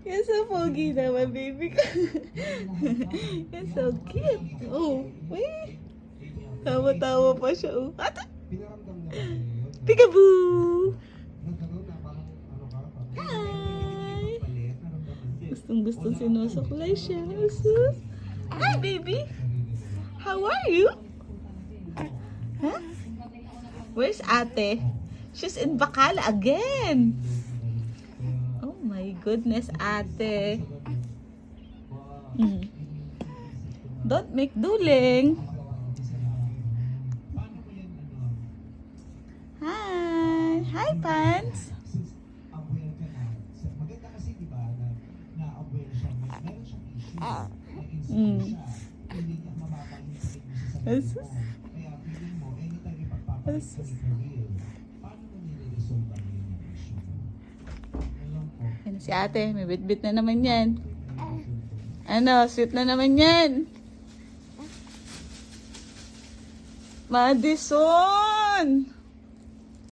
You're so pogi naman, baby ko. You're so cute. Oh, wait. Tawa-tawa pa siya. Oh. Ata! Peekaboo! Hi! Gustong-gustong sinusuklay siya. Sus. Hi, baby! How are you? Huh? Where's ate? She's in Bacala again. Oh my goodness, ate. Don't make duling. Hi. Hi, Pants. Ano si ate? May bit-bit na naman yan. Ano? Sweet na naman yan. Madison!